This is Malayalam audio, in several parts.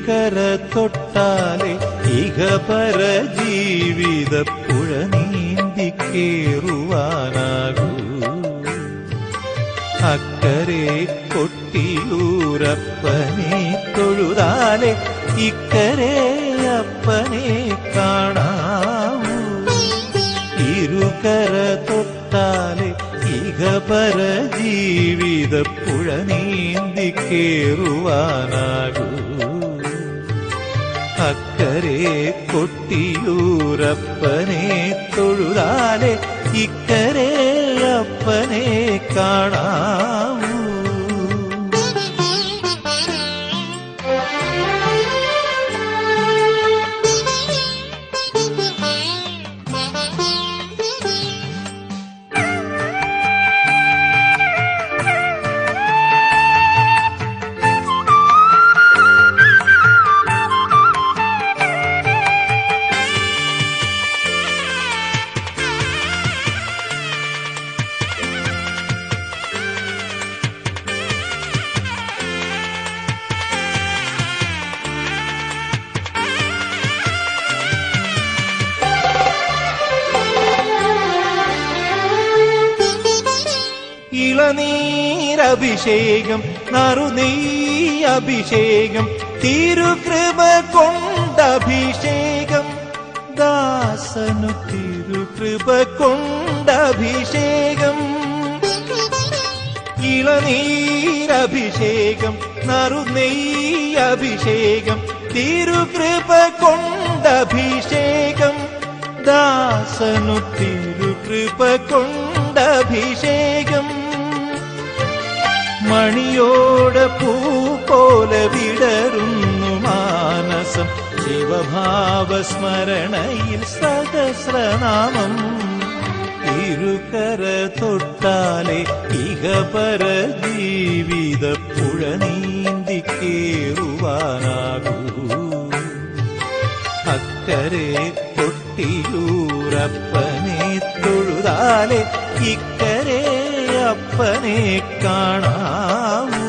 ഇരുകര തൊട്ടാലെ ഇഹപര ജീവിത പുഴ നീന്തി കേറുവാനാകൂ. അക്കരെ കൊട്ടിയൂരപ്പനെ തൊഴുതാലെ ഇക്കരെ അപ്പനെ കാണാവൂ. ഇരുകര തൊട്ടാലെ ഇഹപര ജീവിത പുഴ നീന്തി കേറുവാനാകൂ. അക്കരെ കൊട്ടിയൂരപ്പനെ തൊഴുതാലെ ഇക്കരെ അപ്പനെ കാണാവൂ. ഇളനീരഭിഷേകം നറുനെയ്യഭിഷേകം തിരുകൃപ കൊണ്ടഭിഷേകം ദാസനു തിരുകൃപ കൊണ്ടഭിഷേകം. ഇളനീരഭിഷേകം നറുനെയ്യഭിഷേകം തിരുകൃപ കൊണ്ടഭിഷേകം ദാസനു തിരുകൃപ കൊണ്ടഭിഷേകം. മണിയോട് പൂ പോലെ വിടരുന്നു മാനസം ശിവഭാവസ്മരണയിൽ സഹസ്രനാമം. ഇരുകര തൊട്ടാലെ ഇഹപര ജീവിത പുഴ നീന്തി കേറുവാനാകൂ. അക്കരെ കൊട്ടിയൂരപ്പനെ തൊഴുതാലെ ഇക്കരെ അപ്പനെ കാണാവൂ.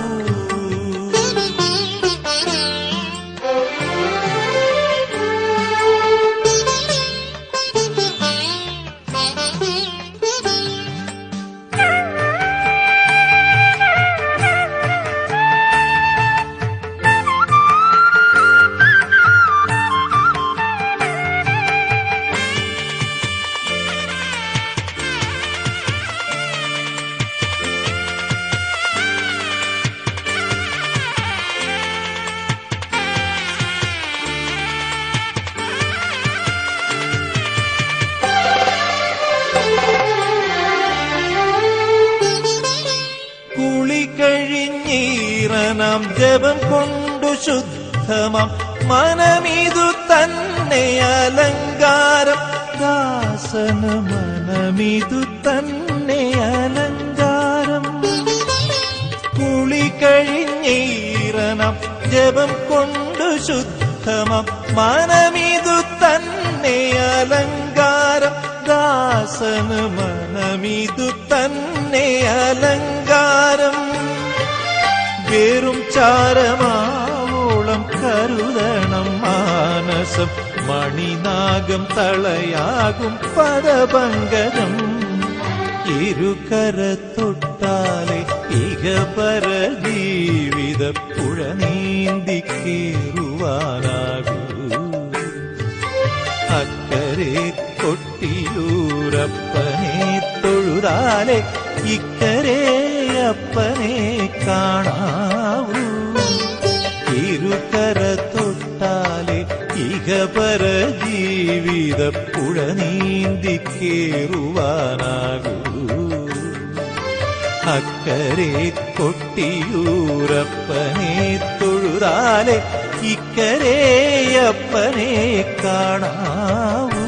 കഴിഞ്ഞീറനാം ജപം കൊണ്ടു ശുദ്ധമാം മനമിതു തന്നെ അലങ്കാരം ദാസന് മനമിതു തന്നെ അലങ്കാരം. കുളി കഴിഞ്ഞീറനാം ജപം കൊണ്ടു ശുദ്ധമാം മനമിതു തന്നെ അലങ്കാരം ദാസന് മനമിതു തന്നെ അലങ്കാരം. വെറും ചാരമാവോളം കരുതണം മാനസം മണിനാഗം തളയാകും പദപങ്കജം. ഇരുകര തൊട്ടാലെ ഇഹപര ജീവിത പുഴ നീന്തി കേറുവാനാകൂ. അക്കരെ കൊട്ടിയൂരപ്പനെ തൊഴുതാലെ ഇക്കരെ അപ്പനെ കാണാവൂ. ഇരുകര തൊട്ടാലെ ഇഹപര ജീവിത പുഴ നീന്തി കേറുവാനാകൂ. അക്കരെ കൊട്ടിയൂരപ്പനെ തൊഴുതാലെ ഇക്കരെ അപ്പനെ കാണാവൂ.